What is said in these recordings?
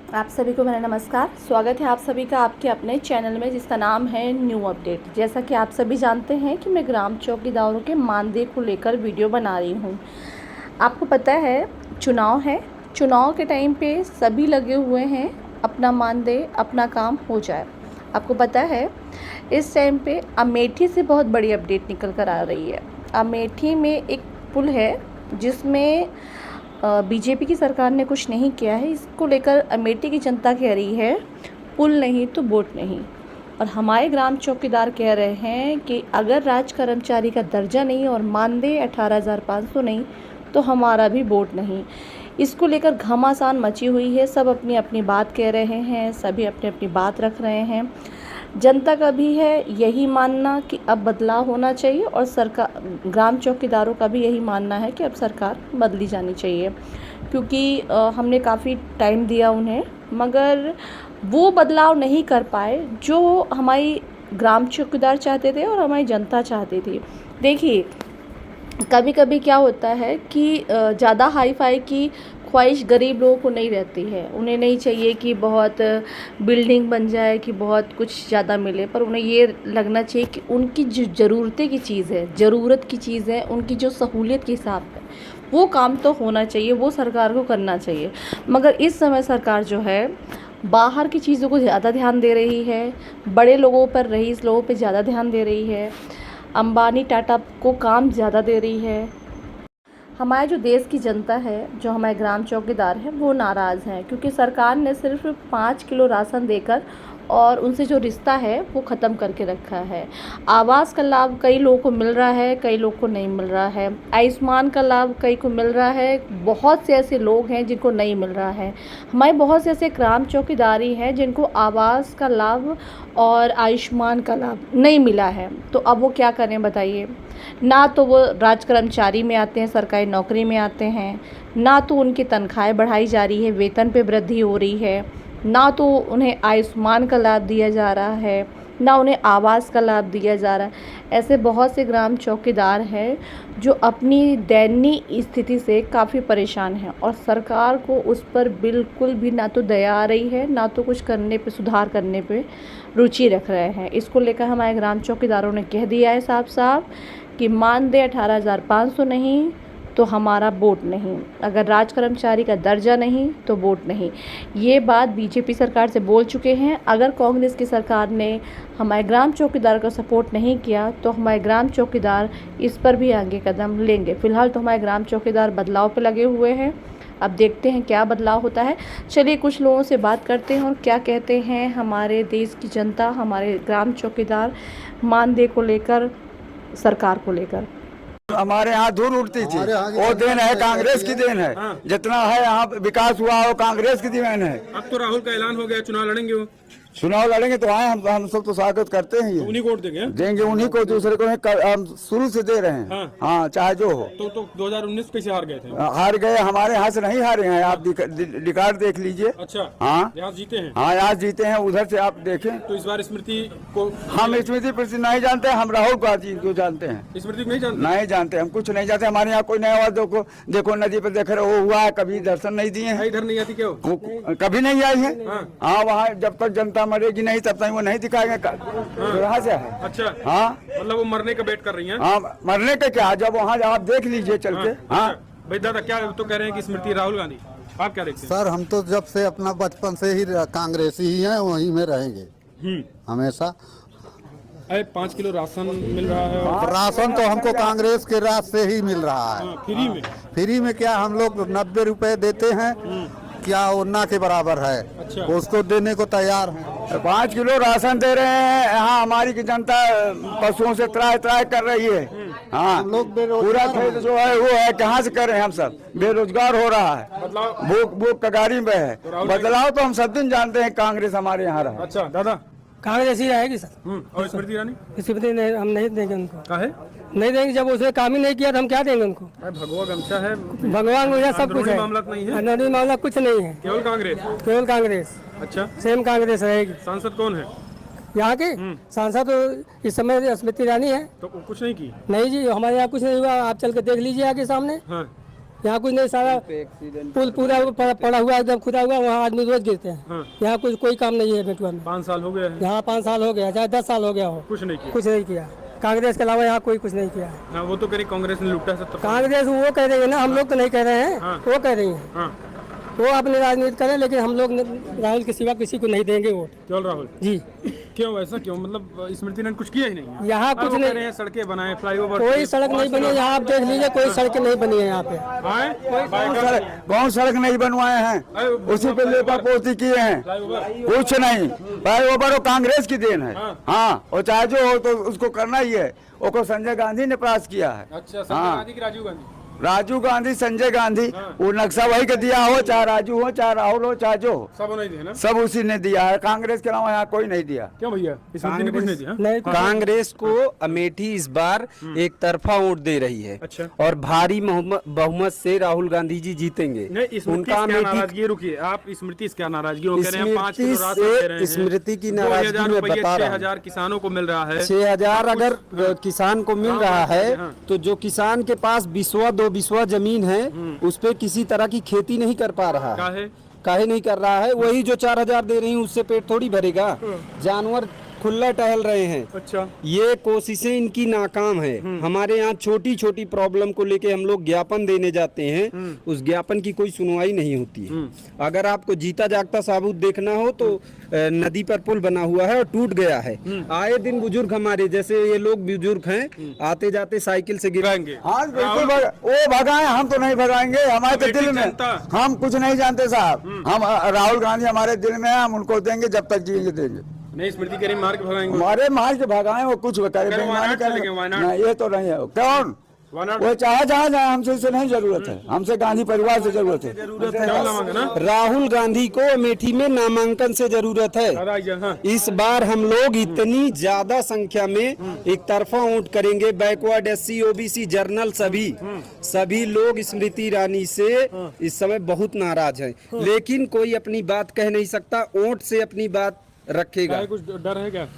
आप सभी को मेरा नमस्कार। स्वागत है आप सभी का आपके अपने चैनल में जिसका नाम है न्यू अपडेट। जैसा कि आप सभी जानते हैं कि मैं ग्राम चौकीदारों के मानदेय को लेकर वीडियो बना रही हूं। आपको पता है चुनाव है, चुनाव के टाइम पे सभी लगे हुए हैं अपना मानदेय अपना काम हो जाए। आपको पता है इस टाइम पे अमेठी से बहुत बड़ी अपडेट निकल कर आ रही है। अमेठी में एक पुल है जिसमें बीजेपी की सरकार ने कुछ नहीं किया है। इसको लेकर अमेठी की जनता कह रही है पुल नहीं तो वोट नहीं। और हमारे ग्राम चौकीदार कह रहे हैं कि अगर राज कर्मचारी का दर्जा नहीं और मानदेय 18,500 नहीं तो हमारा भी वोट नहीं। इसको लेकर घमासान मची हुई है। सब अपनी अपनी बात कह रहे हैं, सभी अपनी अपनी बात रख रहे हैं। जनता का भी है यही मानना कि अब बदलाव होना चाहिए और सरकार ग्राम चौकीदारों का भी यही मानना है कि अब सरकार बदली जानी चाहिए, क्योंकि हमने काफ़ी टाइम दिया उन्हें मगर वो बदलाव नहीं कर पाए जो हमारी ग्राम चौकीदार चाहते थे और हमारी जनता चाहती थी। देखिए कभी कभी क्या होता है कि ज़्यादा हाई फाई की ख्वाहिश गरीब लोगों को नहीं रहती है। उन्हें नहीं चाहिए कि बहुत बिल्डिंग बन जाए, कि बहुत कुछ ज़्यादा मिले, पर उन्हें ये लगना चाहिए कि उनकी जो ज़रूरतें की चीज़ है, ज़रूरत की चीज़ है, उनकी जो सहूलियत के हिसाब है वो काम तो होना चाहिए, वो सरकार को करना चाहिए। मगर इस समय सरकार जो है बाहर की चीज़ों को ज़्यादा ध्यान दे रही है, बड़े लोगों पर, रईस लोगों पर ज़्यादा ध्यान दे रही है, अंबानी टाटा को काम ज़्यादा दे रही है। हमारे जो देश की जनता है, जो हमारे ग्राम चौकीदार हैं, वो नाराज़ हैं क्योंकि सरकार ने सिर्फ 5 किलो राशन देकर और उनसे जो रिश्ता है वो ख़त्म करके रखा है। आवास का लाभ कई लोगों को मिल रहा है, कई लोगों को नहीं मिल रहा है। आयुष्मान का लाभ कई को मिल रहा है, बहुत से ऐसे लोग हैं जिनको नहीं मिल रहा है। हमारे बहुत से ऐसे ग्राम चौकीदारी हैं जिनको आवास का लाभ और आयुष्मान का लाभ नहीं मिला है। तो अब वो क्या करें बताइए। ना तो वो राज कर्मचारी में आते हैं, सरकारी नौकरी में आते हैं, ना तो उनकी तनख्वाहें बढ़ाई जा रही है, वेतन पे वृद्धि हो रही है, ना तो उन्हें आयुष्मान का लाभ दिया जा रहा है, ना उन्हें आवास का लाभ दिया जा रहा है। ऐसे बहुत से ग्राम चौकीदार हैं जो अपनी दयनीय स्थिति से काफ़ी परेशान हैं और सरकार को उस पर बिल्कुल भी ना तो दया आ रही है, ना तो कुछ करने पे, सुधार करने पे रुचि रख रहे हैं। इसको लेकर हमारे ग्राम चौकीदारों ने कह दिया है साफ साफ कि मानदेय 18,500 नहीं तो हमारा वोट नहीं, अगर राज कर्मचारी का दर्जा नहीं तो वोट नहीं। ये बात बीजेपी सरकार से बोल चुके हैं। अगर कांग्रेस की सरकार ने हमारे ग्राम चौकीदार का सपोर्ट नहीं किया तो हमारे ग्राम चौकीदार इस पर भी आगे कदम लेंगे। फिलहाल तो हमारे ग्राम चौकीदार बदलाव पे लगे हुए हैं। अब देखते हैं क्या बदलाव होता है। चलिए कुछ लोगों से बात करते हैं और क्या कहते हैं हमारे देश की जनता, हमारे ग्राम चौकीदार मानदेय को लेकर, सरकार को लेकर। हमारे यहाँ धूल उड़ती थी, वो देन है, कांग्रेस की देन है। जितना है यहाँ विकास हुआ वो कांग्रेस की देन है। अब तो राहुल का ऐलान हो गया, चुनाव लड़ेंगे वो। चुनाव लड़ेंगे तो आए, हम सब तो स्वागत करते हैं। ये उन्हीं को वोट देंगे उन्हीं को, दूसरे को हम शुरू से दे रहे हैं। हाँ चाहे जो हो। तो 2019 कैसे हार गए थे? हार गए, हमारे यहाँ से नहीं हारे हैं। आप रिकॉर्ड देख लीजिए। अच्छा, हाँ यहाँ जीते हैं। हाँ यहाँ जीते हैं, उधर से आप देखें। तो इस बार स्मृति को हम स्मृति प्रति नहीं जानते, हम राहुल गांधी को जानते हैं। स्मृति को नहीं जानते? नहीं जानते, हम कुछ नहीं जानते। हमारे यहाँ कोई नया देखो, देखो नदी पर देख रहे हो हुआ है, कभी दर्शन नहीं दिए हैं। इधर नहीं आती क्या वो? कभी नहीं आई है। हाँ वहाँ जब तक जनता मरेगी नहीं तब तक वो नहीं दिखाएंगे। कहाँ से है? अच्छा, हाँ मतलब वो मरने का वेट कर रही हैं। हाँ मरने का क्या, जब वहाँ आप देख लीजिए चल के। हाँ भाई दादा, क्या तो कह रहे हैं कि स्मृति राहुल गांधी, आप क्या देखते हैं? सर हम तो जब से अपना बचपन से ही कांग्रेसी ही हैं, वहीं में रहेंगे हमेशा। 5 किलो राशन मिल रहा है और राशन तो हमको कांग्रेस के राज से ही मिल रहा है। फ्री में। फ्री में क्या, हम लोग 90 रुपए देते हैं, क्या वो ना के बराबर है। अच्छा। उसको देने को तैयार हैं। 5 किलो राशन दे रहे हैं। यहाँ हमारी की जनता पशुओं से त्राय त्राय कर रही है। हाँ लोग पूरा बेरोजगार खेत जो है वो है, कहाँ से करें, हम सब बेरोजगार हो रहा है, बदलाव। भूख भूख कगारी में है। बदलाव तो हम सब दिन जानते हैं, कांग्रेस हमारे यहाँ रहा। अच्छा दादा, कांग्रेस ऐसी रहेगी सर। और स्मृति ईरानी स्मृति नहीं, हम नहीं देंगे उनको। का है? नहीं देंगे, जब उसने काम ही नहीं किया तो हम क्या देंगे उनको। भगवा गमछा है, भगवान मुझे सब कुछ अंदरूनी है, मामला तो नहीं है? अंदरूनी मामला कुछ नहीं है, केवल कांग्रेस। केवल कांग्रेस, अच्छा, सेम कांग्रेस रहेगी। सांसद कौन है? यहाँ के सांसद तो इस समय स्मृति ईरानी है। तो कुछ नहीं की? नहीं जी, हमारे यहाँ कुछ नहीं हुआ, आप चल के देख लीजिए आगे सामने। हाँ, यहाँ कुछ नहीं, सारा पुल पूरा पड़ा हुआ एकदम खुदा हुआ, वहाँ आदमी रोज गिरते हैं। यहाँ कुछ कोई काम नहीं है बेटुआ में। 5 साल हो गए हैं। यहाँ 5 साल हो गया, चाहे 10 साल हो गया हो, कुछ नहीं किया। कुछ नहीं किया। कांग्रेस के अलावा यहाँ कोई कुछ नहीं किया। हाँ, वो तो कह रही कांग्रेस ने लूटा 70। कांग्रेस वो कह रही है ना, हम लोग तो नहीं कह रहे हैं। वो कह रही है, हाँ, वो अपनी राजनीति करें, लेकिन हम लोग राहुल के सिवा किसी को नहीं देंगे वोट। केवल राहुल जी। क्यों ऐसा क्यों? मतलब स्मृति ने कुछ किया ही नहीं। यहाँ कुछ वो कह नहीं, रहे हैं सड़कें बनाए, फ्लाईओवर, कोई सड़क नहीं बनी है यहाँ, आप देख लीजिए, कोई सड़क नहीं बनी है यहाँ पे। कौन सड़क नहीं बनवाए हैं, उसी पे लेपा पोती किए हैं, कुछ नहीं। भाई वो कांग्रेस की देन है। हाँ, और चाहे जो हो तो उसको करना ही है। वो संजय गांधी ने पास किया है। अच्छा, संजय गांधी की राजीव गांधी? राजीव गांधी, संजय गांधी, वो नक्शा वही का दिया हो, चाहे राजू हो, चाहे राहुल हो, चाहे जो हो, सब नहीं दिए ना? सब उसी ने दिया है। कांग्रेस के अलावा यहाँ कोई नहीं दिया। क्यों भैया, स्मृति ने कुछ नहीं दिया? नहीं, कांग्रेस को अमेठी इस बार एक तरफा वोट दे रही है। अच्छा। और भारी बहुमत से राहुल गांधी जी जीतेंगे। नहीं, उनका नाराजगी, रुकिए आप, स्मृति इसका नाराजगी, वो कह रहे हैं 5 किलो राशन दे रहे हैं। स्मृति की नाराजगी में बता रहा हूं। 6,000 किसानों को मिल रहा है। 6,000 अगर किसान को मिल रहा है, तो जो किसान के पास बिस्वा 2 बिस्वा जमीन है, उस पे किसी तरह की खेती नहीं कर पा रहा है। काहे नहीं कर रहा है? वही जो 4,000 दे रही है, उससे पेट थोड़ी भरेगा। जानवर खुला टहल रहे हैं। अच्छा, ये कोशिशें इनकी नाकाम है। हमारे यहाँ छोटी छोटी प्रॉब्लम को लेके हम लोग ज्ञापन देने जाते हैं, उस ज्ञापन की कोई सुनवाई नहीं होती है। अगर आपको जीता जागता साबूत देखना हो तो नदी पर पुल बना हुआ है और टूट गया है। आए दिन बुजुर्ग हमारे जैसे ये लोग बुजुर्ग हैं, आते जाते साइकिल से गिराएंगे। हाँ बिल्कुल, वो भगाए, हम तो नहीं भगाएंगे। हमारे तो दिल में, हम कुछ नहीं जानते साहब। हम राहुल गांधी हमारे दिल में है, हम उनको देंगे, जब तक जिएंगे देंगे। नहीं, स्मृति कह रही मार के भगाएंगे। हमारे मार के भगाए, वो कुछ करे बेईमानी करेंगे। नहीं, ये तो नहीं है। कौन वो चाहे जहाँ जाए, हमसे इसे नहीं जरूरत है, हमसे गांधी परिवार से जरूरत है। राहुल गांधी को अमेठी में नामांकन से जरूरत है। इस बार हम लोग इतनी ज्यादा संख्या में एक तरफा वोट करेंगे। बैकवर्ड, SC, OBC, जर्नल, सभी लोग स्मृति ईरानी से इस समय बहुत नाराज हैं, लेकिन कोई अपनी बात कह नहीं सकता, वोट से अपनी बात रखेगा। कुछ डर है क्या?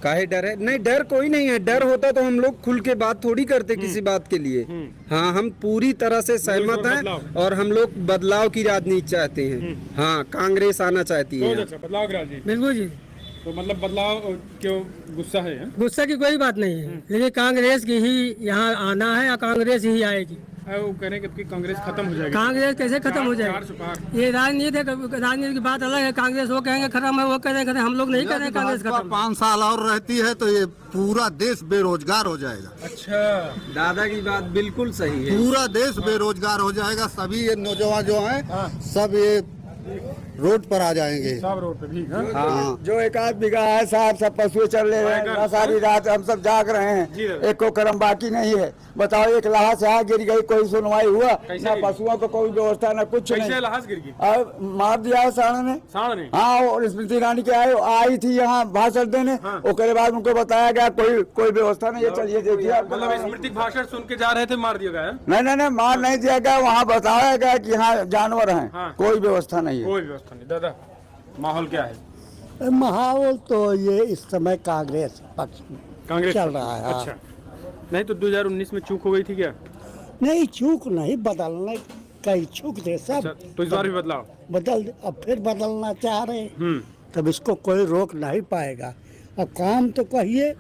काहे डर है? नहीं, डर कोई नहीं है। डर होता तो हम लोग खुल के बात थोड़ी करते किसी बात के लिए। हाँ, हम पूरी तरह से सहमत हैं और हम लोग बदलाव की राजनीति चाहते हैं। हाँ, कांग्रेस आना चाहती है। बदलाव की राजनीति, बिल्कुल जी। तो मतलब बदलाव क्यों? गुस्सा है? गुस्सा की कोई बात नहीं है, लेकिन कांग्रेस की ही यहाँ आना है, या कांग्रेस ही आएगी। वो कह रहे हैं कि कांग्रेस खत्म हो जाएगी। कांग्रेस कैसे खत्म हो जाएगी? ये राजनीति है, राजनीति की बात अलग है। कांग्रेस वो कहेंगे खत्म है, वो कह रहे हैं, हम लोग नहीं कह रहे हैं कांग्रेस खत्म। 5 साल और रहती है तो ये पूरा देश बेरोजगार हो जाएगा। अच्छा, दादा की बात बिल्कुल सही है। पूरा देश बेरोजगार हो जाएगा। सभी ये नौजवान जो हैं, सब ये रोड पर आ जाएंगे। सब रोड पे भी। हाँ, जो 1 बीघा है साहब, सब पशु चल रहे हैं, सारी रात हम सब जाग रहे हैं, एक को कर्म बाकी नहीं है। बताओ, एक लाश यहाँ गिर गई, कोई सुनवाई हुआ ना? पशुओं को कोई व्यवस्था ना, कुछ नहीं। लाश गिर गई और मार दिया है साढ़े ने। हाँ, और स्मृति ईरानी के आई थी यहाँ भाषण देने, उसके बाद उनको बताया गया कोई व्यवस्था नहीं है। चलिए देखिए, मतलब स्मृति भाषण सुन के जा रहे थे, मार दिया गया? नहीं, मार नहीं दिया गया। वहाँ बताया गया कि यहाँ जानवर हैं, कोई व्यवस्था नहीं है। कोई व्यवस्था नहीं। दादा, माहौल क्या है? माहौल तो ये इस समय कांग्रेस पक्ष कांग्रेस चल रहा है। अच्छा, नहीं तो 2019 में चूक हो गई थी क्या? नहीं, चूक नहीं, बदलने कई चूक थे सब। अच्छा, तो इस बार भी बदलाव बदल, अब फिर बदलना चाह रहे हैं, तब इसको कोई रोक नहीं पाएगा। अब काम तो कहिए,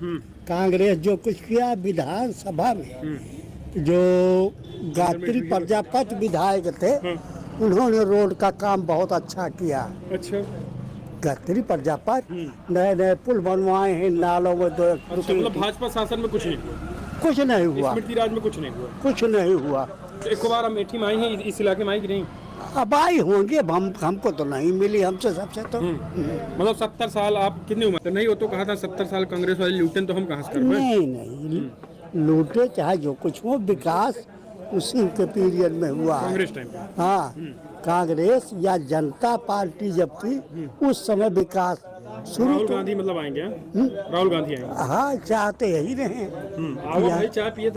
कांग्रेस जो कुछ किया विधानसभा में, जो गायत्री प्रजापति विधायक थे, उन्होंने रोड का काम बहुत अच्छा किया। अच्छा, गायत्री प्रजापति नए नए पुल बनवाए हैं, नालों में। अच्छा, मतलब भाजपा शासन में कुछ नहीं हुआ, स्मृति राज में कुछ नहीं हुआ। कुछ नहीं हुआ। तो एक बार अमेठी में आई है, इस इलाके में आई कि नहीं? अब आई होंगे, हमको तो नहीं मिली, हमसे सबसे तो। मतलब 70 साल, आप कितनी उम्र? तो नहीं, वो तो कहा था 70 साल कांग्रेस वाले लूटन, तो हम कहाँ से कर पाए? नहीं, लूटे चाहे जो कुछ हो, विकास उसी के पीरियड में हुआ है। कांग्रेस टाइम पे। हाँ, कांग्रेस या जनता पार्टी जब थी, उस समय विकास शुरू। राहुल गांधी मतलब आएंगे? राहुल गांधी आएंगे? हाँ, चाहते यही रहे। भाई चाय पिए।